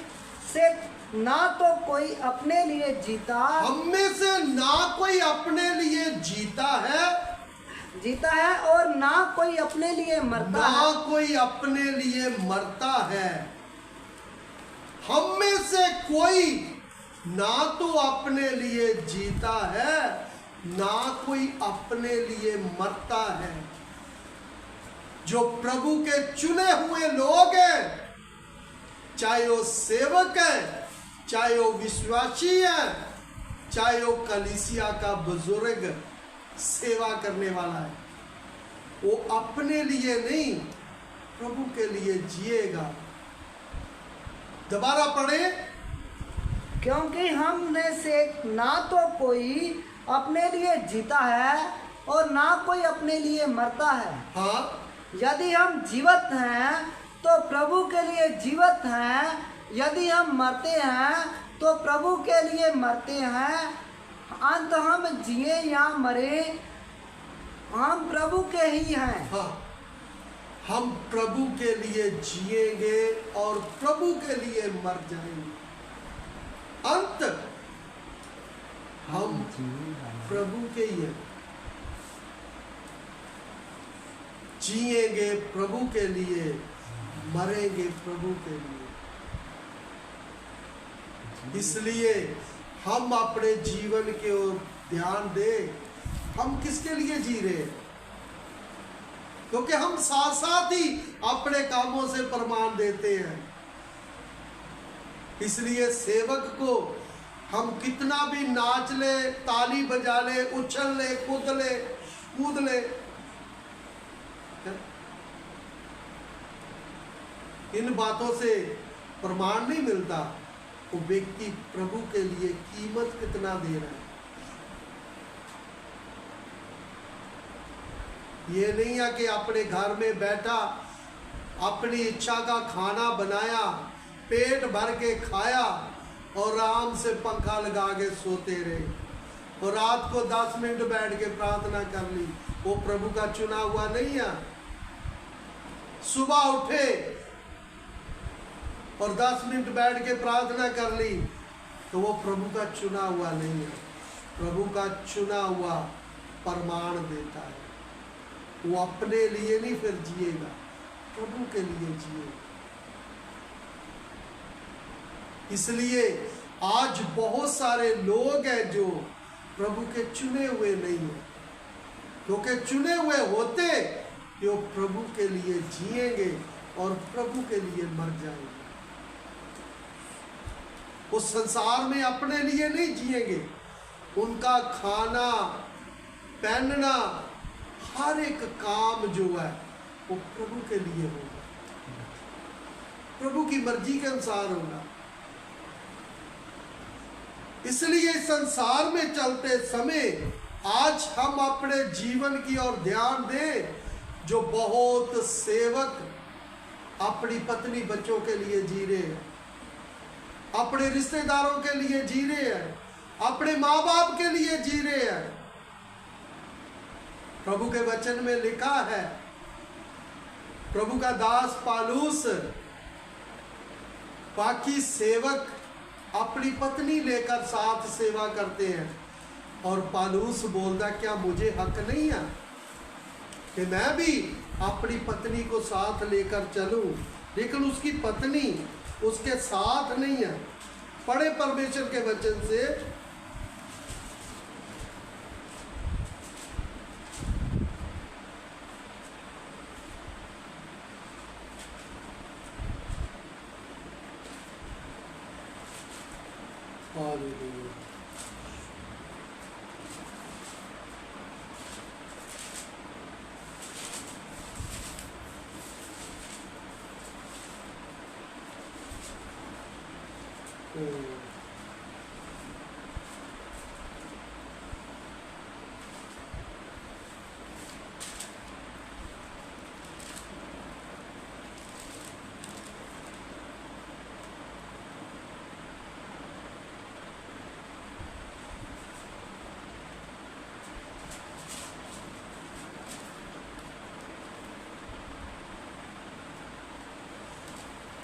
से ना तो कोई अपने लिए जीता, हम में से ना कोई अपने लिए जीता है और ना कोई अपने लिए मरता है। ना कोई अपने लिए मरता है। हम में से कोई ना तो अपने लिए जीता है, ना कोई अपने लिए मरता है। जो प्रभु के चुने हुए लोग हैं, चाहे वो सेवक है, चाहे वो विश्वासी है, चाहे वो कलीसिया का बुजुर्ग सेवा करने वाला है, वो अपने लिए नहीं प्रभु के लिए जिएगा। दोबारा पढ़े। क्योंकि हम में से ना तो कोई अपने लिए जीता है और ना कोई अपने लिए मरता है। हाँ, यदि हम जीवित हैं तो प्रभु के लिए जीवित हैं, यदि हम मरते हैं तो प्रभु के लिए मरते हैं। अंत हम जिए या मरे, हम प्रभु के ही हैं। हाँ, हम प्रभु के लिए जिएंगे और प्रभु के लिए मर जाएंगे। अंत हम प्रभु के ही हैं। जिएंगे प्रभु के लिए, मरेंगे प्रभु के लिए। इसलिए हम अपने जीवन के ओर ध्यान दें, हम किसके लिए जी रहे हैं, क्योंकि हम साथ साथ ही अपने कामों से प्रमाण देते हैं। इसलिए सेवक को हम कितना भी नाच ले, ताली बजा ले, उछल ले, कूद ले, इन बातों से प्रमाण नहीं मिलता वो व्यक्ति प्रभु के लिए कीमत कितना दे रहा है। ये नहीं है कि अपने घर में बैठा अपनी इच्छा का खाना बनाया, पेट भर के खाया और आराम से पंखा लगा के सोते रहे और रात को 10 मिनट बैठ के प्रार्थना कर ली, वो प्रभु का चुना हुआ नहीं है। सुबह उठे और 10 मिनट बैठ के प्रार्थना कर ली, तो वो प्रभु का चुना हुआ नहीं है। प्रभु का चुना हुआ प्रमाण देता है। वो अपने लिए नहीं फिर जिएगा, प्रभु के लिए जिएगा। इसलिए आज बहुत सारे लोग हैं जो प्रभु के चुने हुए नहीं हैं, क्योंकि चुने हुए होते कि वो प्रभु के लिए जिएंगे और प्रभु के लिए मर जाएंगे। उस संसार में अपने लिए नहीं जिएंगे। उनका खाना पहनना हर एक काम जो है वो प्रभु के लिए होगा, प्रभु की मर्जी के अनुसार होगा। इसलिए संसार में चलते समय आज हम अपने जीवन की ओर ध्यान दें। जो बहुत सेवक अपनी पत्नी बच्चों के लिए जी रहे हैं, अपने रिश्तेदारों के लिए जी रहे हैं, अपने माँ बाप के लिए जी रहे हैं। प्रभु के वचन में लिखा है, प्रभु का दास पालूस, बाकी सेवक अपनी पत्नी लेकर साथ सेवा करते हैं। और पालूस बोलता, क्या मुझे हक नहीं है कि मैं भी अपनी पत्नी को साथ लेकर चलूं? लेकिन उसकी पत्नी उसके साथ नहीं है। पढ़े परमेश्वर के वचन से,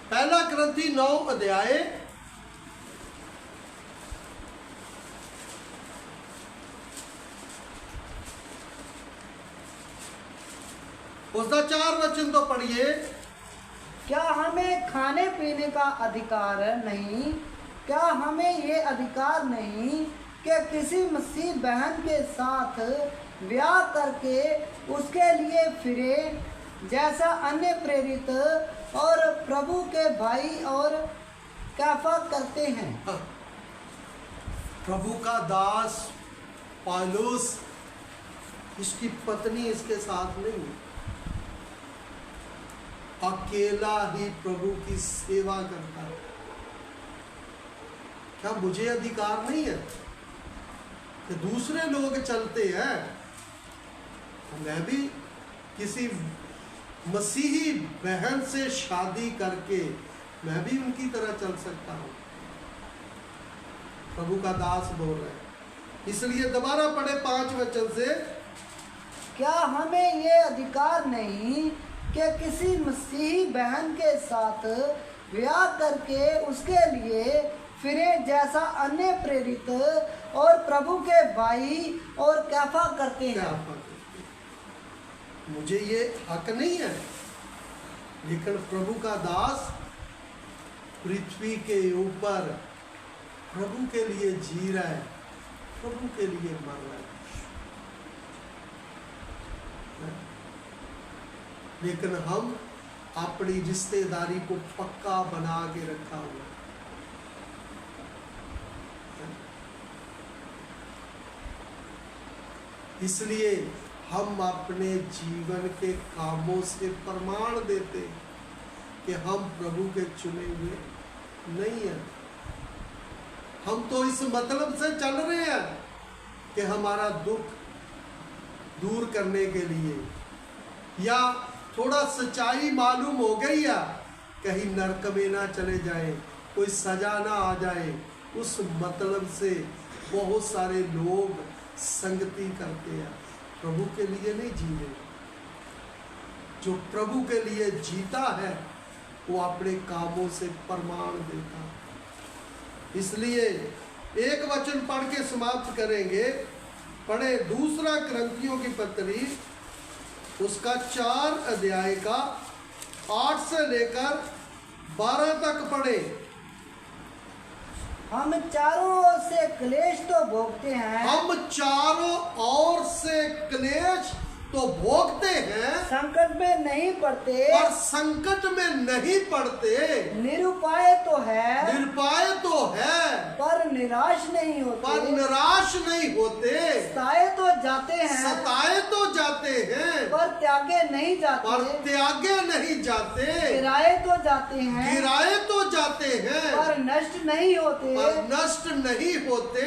पहला क्रंथी 9 अध्याय उसका 4 वचन तो पढ़िए। क्या हमें खाने पीने का अधिकार नहीं? क्या हमें ये अधिकार नहीं कि किसी मसीह बहन के साथ ब्याह करके उसके लिए फिरे, जैसा अन्य प्रेरित और प्रभु के भाई और कैफा करते हैं? प्रभु का दास पालूस, इसकी पत्नी इसके साथ नहीं, अकेला ही प्रभु की सेवा करता है। क्या मुझे अधिकार नहीं है कि दूसरे लोग चलते हैं तो मैं भी किसी मसीही बहन से शादी करके मैं भी उनकी तरह चल सकता हूं? प्रभु का दास बोल रहे हैं। इसलिए दोबारा पढ़े 5 वचन से, क्या हमें ये अधिकार नहीं कि किसी मसीही बहन के साथ ब्याह करके उसके लिए फिरे, जैसा अन्य प्रेरित और प्रभु के भाई और कैफा करते हैं? मुझे ये हक नहीं है, लेकिन प्रभु का दास पृथ्वी के ऊपर प्रभु के लिए जी रहा है, प्रभु के लिए मर रहा है। लेकिन हम अपनी रिश्तेदारी को पक्का बना के रखा हुआ है। इसलिए हम अपने जीवन के कामों से प्रमाण देते कि हम प्रभु के चुने हुए नहीं हैं। हम तो इस मतलब से चल रहे हैं कि हमारा दुख दूर करने के लिए, या थोड़ा सच्चाई मालूम हो गई है, कहीं नरक में ना चले जाए, कोई सजा ना आ जाए, उस मतलब से बहुत सारे लोग संगति करते हैं। प्रभु के लिए नहीं जी रहे। जो प्रभु के लिए जीता है वो अपने कामों से प्रमाण देता है। इसलिए एक वचन पढ़ के समाप्त करेंगे। पढ़े दूसरा करंथियों की पत्री, उसका 4 अध्याय का 8 से लेकर 12 तक पढ़े। हम चारों ओर से क्लेश तो भोगते हैं, हम चारों ओर से क्लेश तो भोगते हैं, संकट में नहीं पड़ते, पर संकट में नहीं पड़ते, निरुपाय तो है, निरुपाय तो है, पर निराश नहीं पर होते, निराश नहीं होते, सताए तो जाते हैं, सताए तो जाते हैं, पर त्यागे नहीं पर जाते, त्यागे नहीं जाते, गिराए तो जाते हैं, गिराए तो जाते हैं, पर नष्ट नहीं होते। पर नष्ट नहीं होते।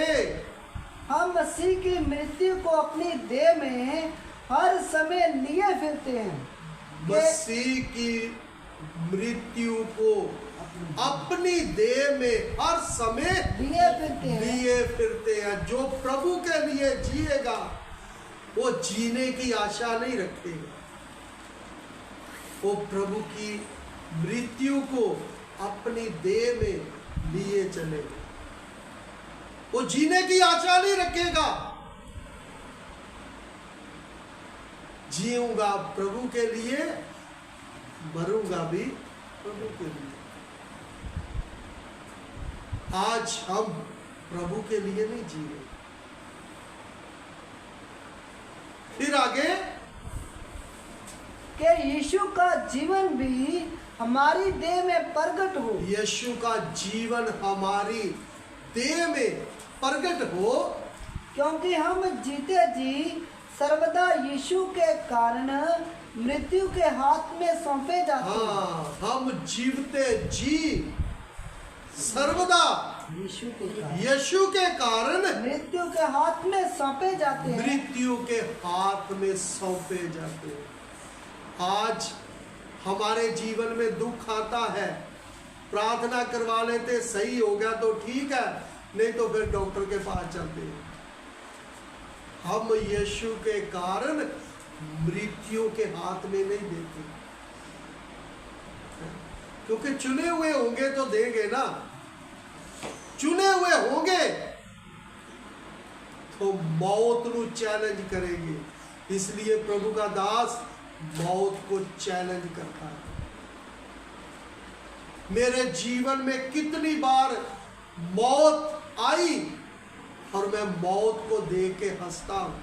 हम मसीह की मृत्यु को अपनी देह में हर समय लिए फिरते हैं, मसीह की मृत्यु को अपनी देह में हर समय लिए फिरते हैं। लिए फिरते हैं। जो प्रभु के लिए जिएगा वो जीने की आशा नहीं रखेगा, वो प्रभु की मृत्यु को अपनी देह में लिए चलेगा, वो जीने की आशा नहीं रखेगा। जीऊंगा प्रभु के लिए, मरूंगा भी प्रभु के लिए। आज हम प्रभु के लिए नहीं जी रहे। फिर आगे कि यीशु का जीवन भी हमारी देह में प्रकट हो, यीशु का जीवन हमारी देह में प्रकट हो, क्योंकि हम जीते जी सर्वदा यीशु के कारण मृत्यु के हाथ में सौंपे जाते हैं। हाँ, हम जीवते जी सर्वदा यीशु के कारण मृत्यु के हाथ में सौंपे जाते हैं। मृत्यु के हाथ में सौंपे जाते हैं। आज हमारे जीवन में दुख आता है, प्रार्थना करवा लेते, सही हो गया तो ठीक है, नहीं तो फिर डॉक्टर के पास चलते हैं। हम यीशु के कारण मृत्यु के हाथ में नहीं देते, क्योंकि चुने हुए होंगे तो देंगे ना, चुने हुए होंगे तो मौत को चैलेंज करेंगे। इसलिए प्रभु का दास मौत को चैलेंज करता है। मेरे जीवन में कितनी बार मौत आई और मैं मौत को देख के हंसता हूं।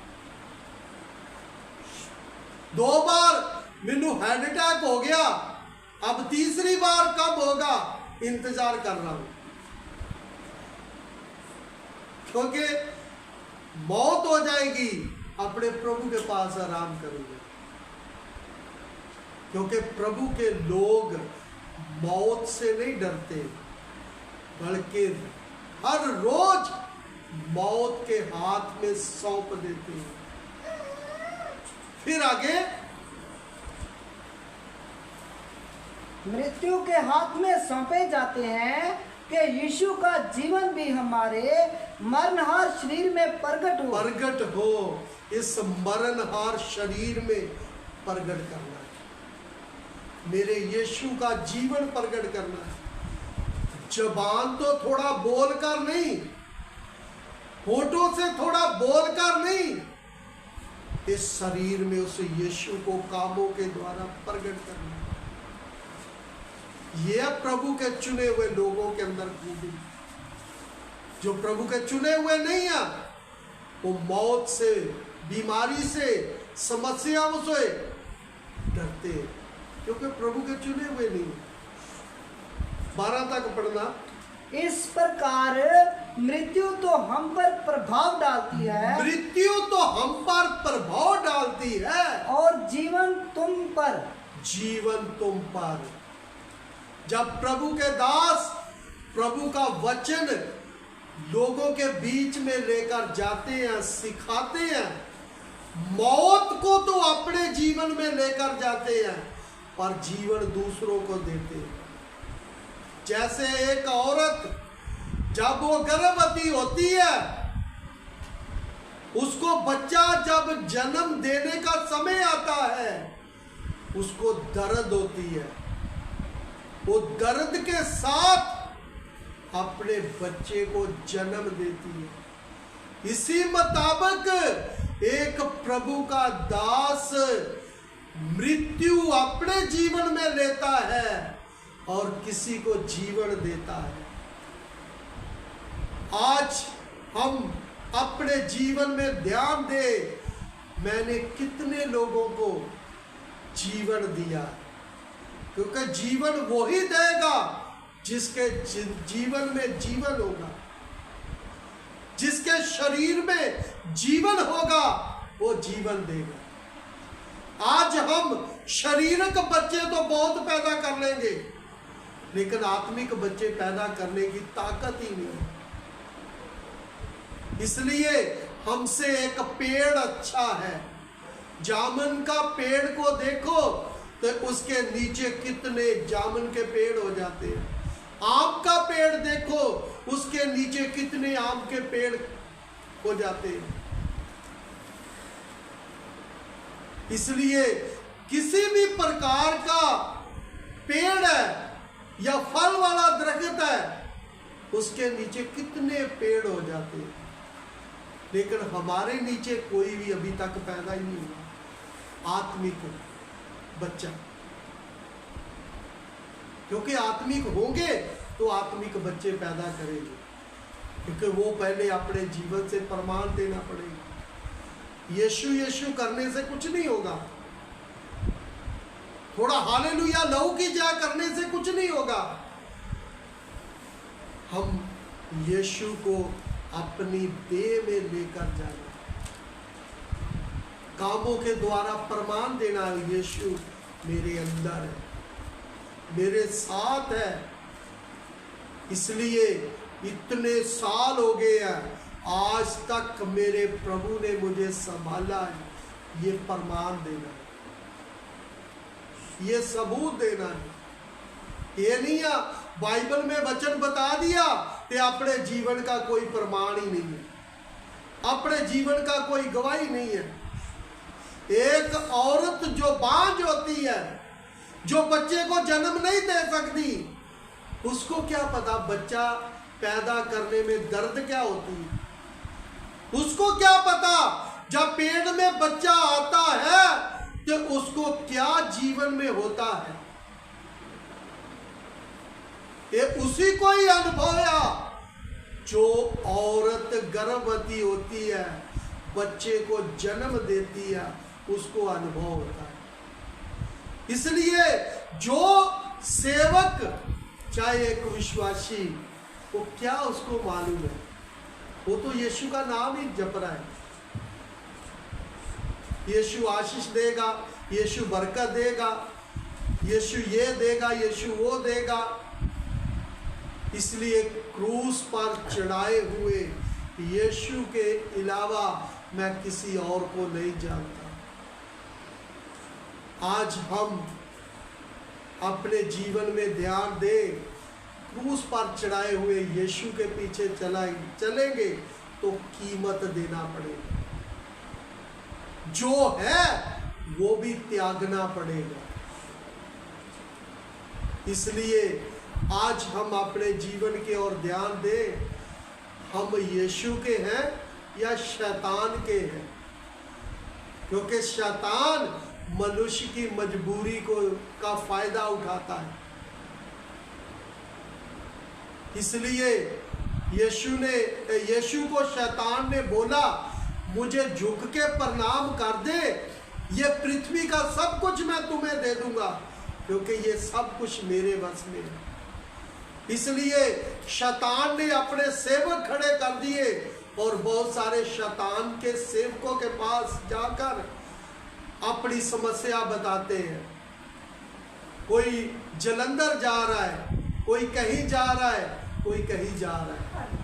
2 बार मैनू हार्ट अटैक हो गया, अब तीसरी बार कब होगा इंतजार कर रहा हूं, क्योंकि मौत हो जाएगी, अपने प्रभु के पास आराम करूंगा। क्योंकि प्रभु के लोग मौत से नहीं डरते, बल्कि हर रोज मौत के हाथ में सौंप देते हैं। फिर आगे मृत्यु के हाथ में सौंपे जाते हैं कि यीशु का जीवन भी हमारे मरणहार शरीर में प्रकट हो। इस मरणहार शरीर में प्रकट करना है। मेरे यीशु का जीवन प्रकट करना है। जबान तो थोड़ा बोलकर नहीं, होठों से थोड़ा बोलकर नहीं, इस शरीर में उस यीशु को कामों के द्वारा प्रकट करना। यह प्रभु के चुने हुए लोगों के अंदर खूबी। जो प्रभु के चुने हुए नहीं है वो मौत से, बीमारी से, समस्याओं से डरते हैं, क्योंकि प्रभु के चुने हुए नहीं। 12 तक पढ़ना। इस प्रकार मृत्यु तो हम पर प्रभाव डालती है, मृत्यु तो हम पर प्रभाव डालती है, और जीवन तुम पर। जीवन तुम पर। जब प्रभु के दास प्रभु का वचन लोगों के बीच में लेकर जाते हैं, सिखाते हैं, मौत को तो अपने जीवन में लेकर जाते हैं, पर जीवन दूसरों को देते हैं। जैसे एक औरत जब वो गर्भवती होती है, उसको बच्चा जब जन्म देने का समय आता है, उसको दर्द होती है। वो दर्द के साथ अपने बच्चे को जन्म देती है। इसी मुताबिक एक प्रभु का दास मृत्यु अपने जीवन में लेता है और किसी को जीवन देता है। आज हम अपने जीवन में ध्यान दें, मैंने कितने लोगों को जीवन दिया, क्योंकि जीवन वो ही देगा जिसके जीवन में जीवन होगा, जिसके शरीर में जीवन होगा वो जीवन देगा। आज हम शारीरिक बच्चे तो बहुत पैदा कर लेंगे, लेकिन आत्मिक बच्चे पैदा करने की ताकत ही नहीं है। इसलिए हमसे एक पेड़ अच्छा है। जामुन का पेड़ को देखो तो उसके नीचे कितने जामुन के पेड़ हो जाते हैं। आम का पेड़ देखो, उसके नीचे कितने आम के पेड़ हो जाते हैं। इसलिए किसी भी प्रकार का पेड़ है या फल वाला दरख्त है, उसके नीचे कितने पेड़ हो जाते हैं, लेकिन हमारे नीचे कोई भी अभी तक पैदा ही नहीं हुआ आत्मिक बच्चा। क्योंकि आत्मिक होंगे तो आत्मिक बच्चे पैदा करेंगे, क्योंकि वो पहले अपने जीवन से प्रमाण देना पड़ेगा। यीशु यीशु करने से कुछ नहीं होगा, थोड़ा हालेलुया लहू की जा करने से कुछ नहीं होगा। हम यीशु को अपनी देह में लेकर जाना, कामों के द्वारा प्रमाण देना, यीशु मेरे अंदर है, मेरे साथ है। इसलिए इतने साल हो गए हैं, आज तक मेरे प्रभु ने मुझे संभाला है। ये प्रमाण देना है, ये सबूत देना है। ये नहीं है बाइबल में वचन बता दिया कि अपने जीवन का कोई प्रमाण ही नहीं है, अपने जीवन का कोई गवाही नहीं है। एक औरत जो बांझ होती है, जो बच्चे को जन्म नहीं दे सकती, उसको क्या पता बच्चा पैदा करने में दर्द क्या होती है? उसको क्या पता जब पेट में बच्चा आता है तो उसको क्या जीवन में होता है? ये उसी को ही अनुभव है जो औरत गर्भवती होती है, बच्चे को जन्म देती है, उसको अनुभव होता है। इसलिए जो सेवक, चाहे एक विश्वासी, वो क्या उसको मालूम है? वो तो यीशु का नाम ही जप रहा है। यीशु आशीष देगा, यीशु बरकत देगा, यीशु ये देगा, यीशु वो देगा। इसलिए क्रूस पर चढ़ाए हुए यीशु के अलावा मैं किसी और को नहीं जानता। आज हम अपने जीवन में ध्यान दें, क्रूस पर चढ़ाए हुए यीशु के पीछे चलेंगे तो कीमत देना पड़ेगा, जो है वो भी त्यागना पड़ेगा। इसलिए आज हम अपने जीवन की ओर ध्यान दें, हम यीशु के हैं या शैतान के हैं? क्योंकि शैतान मनुष्य की मजबूरी का फायदा उठाता है। इसलिए यीशु को शैतान ने बोला, मुझे झुक के प्रणाम कर दे, ये पृथ्वी का सब कुछ मैं तुम्हें दे दूंगा, क्योंकि ये सब कुछ मेरे बस में है। इसलिए शैतान ने अपने सेवक खड़े कर दिए और बहुत सारे शैतान के सेवकों के पास जाकर अपनी समस्या बताते हैं। कोई जलंधर जा रहा है, कोई कहीं जा रहा है, कोई कहीं जा रहा है।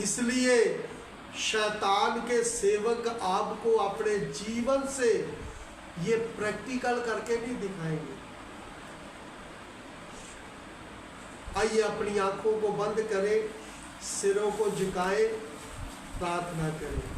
इसलिए शैतान के सेवक आपको अपने जीवन से ये प्रैक्टिकल करके नहीं दिखाएंगे। आइए अपनी आंखों को बंद करें, सिरों को झुकाएं, प्रार्थना करें।